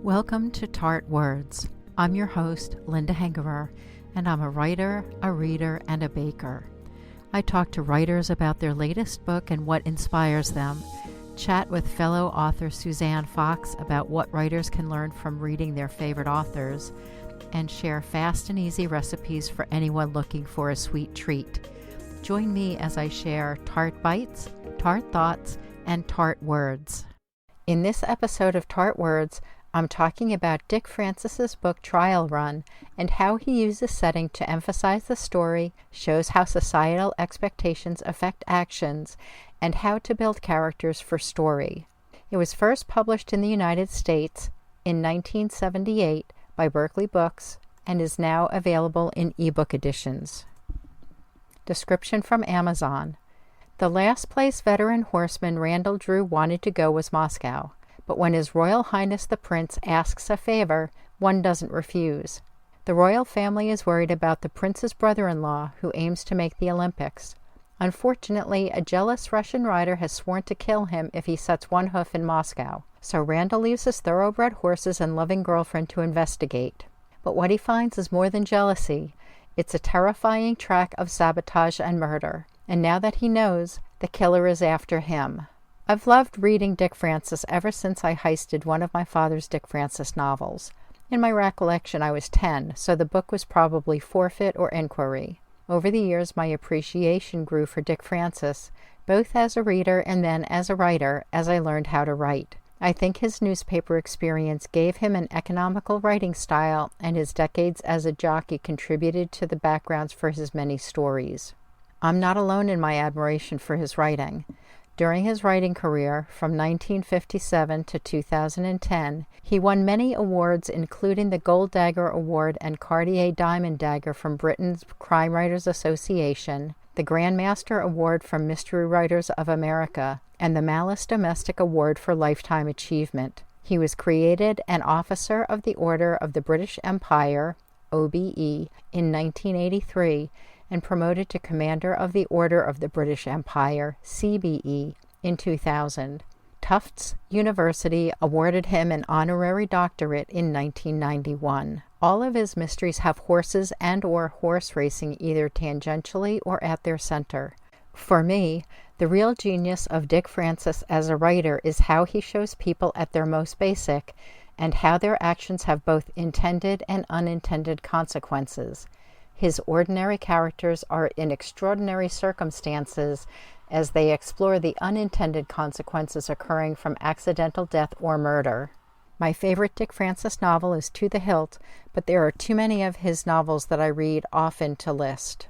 Welcome to Tart Words. I'm your host, Linda Hengerer, and I'm a writer, a reader, and a baker. I talk to writers about their latest book and what inspires them, chat with fellow author Suzanne Fox about what writers can learn from reading their favorite authors, and share fast and easy recipes for anyone looking for a sweet treat. Join me as I share tart bites, tart thoughts, and tart words. In this episode of Tart Words, I'm talking about Dick Francis's book Trial Run and how he uses setting to emphasize the story, shows how societal expectations affect actions, and how to build characters for story. It was first published in the United States in 1978 by Berkley Books and is now available in ebook editions. Description from Amazon. The last place veteran horseman Randall Drew wanted to go was Moscow. But when His Royal Highness the Prince asks a favor, one doesn't refuse. The royal family is worried about the prince's brother-in-law, who aims to make the Olympics. Unfortunately, a jealous Russian rider has sworn to kill him if he sets one hoof in Moscow, so Randall leaves his thoroughbred horses and loving girlfriend to investigate. But what he finds is more than jealousy. It's a terrifying track of sabotage and murder, and now that he knows, the killer is after him. I've loved reading Dick Francis ever since I heisted one of my father's Dick Francis novels. In my recollection, I was 10, so the book was probably Forfeit or Inquiry. Over the years, my appreciation grew for Dick Francis, both as a reader and then as a writer, as I learned how to write. I think his newspaper experience gave him an economical writing style, and his decades as a jockey contributed to the backgrounds for his many stories. I'm not alone in my admiration for his writing. During his writing career, from 1957 to 2010, he won many awards including the Gold Dagger Award and Cartier Diamond Dagger from Britain's Crime Writers Association, the Grand Master Award from Mystery Writers of America, and the Malus Domestic Award for Lifetime Achievement. He was created an Officer of the Order of the British Empire, OBE, in 1983, and promoted to Commander of the Order of the British Empire, CBE, in 2000. Tufts University awarded him an honorary doctorate in 1991. All of his mysteries have horses and/or horse racing either tangentially or at their center. For me, the real genius of Dick Francis as a writer is how he shows people at their most basic and how their actions have both intended and unintended consequences. His ordinary characters are in extraordinary circumstances as they explore the unintended consequences occurring from accidental death or murder. My favorite Dick Francis novel is To the Hilt, but there are too many of his novels that I read often to list.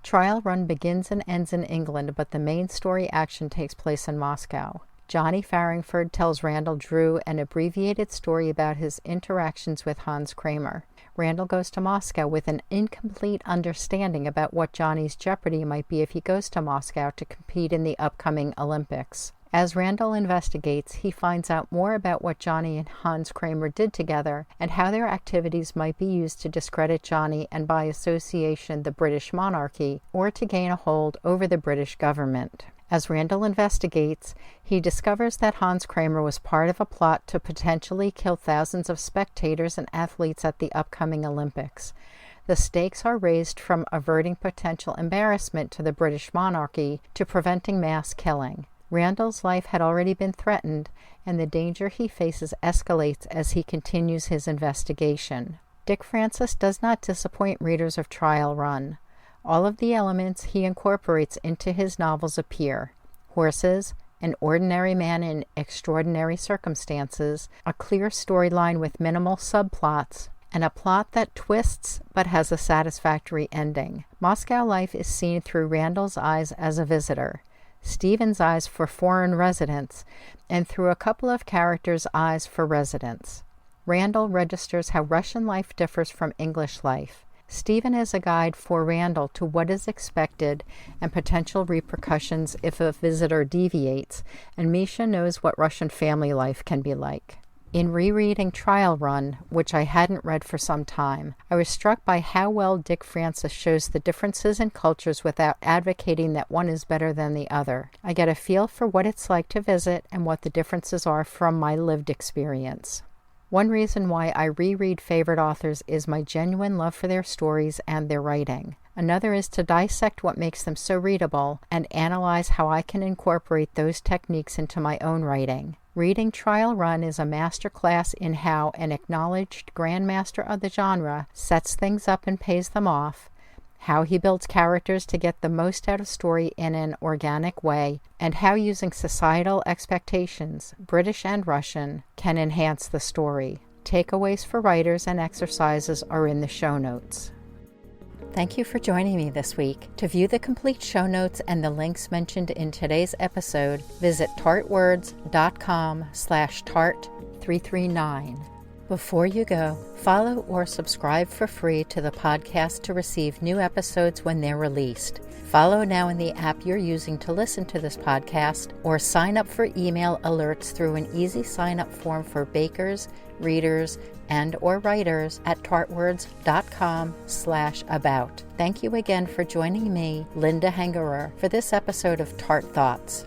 Trial Run begins and ends in England, but the main story action takes place in Moscow. Johnny Farringford tells Randall Drew an abbreviated story about his interactions with Hans Kramer. Randall goes to Moscow with an incomplete understanding about what Johnny's jeopardy might be if he goes to Moscow to compete in the upcoming Olympics. As Randall investigates, he finds out more about what Johnny and Hans Kramer did together and how their activities might be used to discredit Johnny and by association the British monarchy, or to gain a hold over the British government. As Randall investigates, he discovers that Hans Kramer was part of a plot to potentially kill thousands of spectators and athletes at the upcoming Olympics. The stakes are raised from averting potential embarrassment to the British monarchy to preventing mass killing. Randall's life had already been threatened, and the danger he faces escalates as he continues his investigation. Dick Francis does not disappoint readers of Trial Run. All of the elements he incorporates into his novels appear: horses, an ordinary man in extraordinary circumstances, a clear storyline with minimal subplots, and a plot that twists but has a satisfactory ending. Moscow life is seen through Randall's eyes as a visitor, Stephen's eyes for foreign residents, and through a couple of characters' eyes for residents. Randall registers how Russian life differs from English life. Stephen is a guide for Randall to what is expected and potential repercussions if a visitor deviates, and Misha knows what Russian family life can be like. In rereading Trial Run, which I hadn't read for some time, I was struck by how well Dick Francis shows the differences in cultures without advocating that one is better than the other. I get a feel for what it's like to visit and what the differences are from my lived experience. One reason why I reread favorite authors is my genuine love for their stories and their writing. Another is to dissect what makes them so readable and analyze how I can incorporate those techniques into my own writing. Reading Trial Run is a masterclass in how an acknowledged grandmaster of the genre sets things up and pays them off, how he builds characters to get the most out of story in an organic way, and how using societal expectations, British and Russian, can enhance the story. Takeaways for writers and exercises are in the show notes. Thank you for joining me this week. To view the complete show notes and the links mentioned in today's episode, visit tartwords.com/tart339. Before you go, follow or subscribe for free to the podcast to receive new episodes when they're released. Follow now in the app you're using to listen to this podcast, or sign up for email alerts through an easy sign-up form for bakers, readers, and/or writers at tartwords.com/about. Thank you again for joining me, Linda Hengerer, for this episode of Tart Thoughts.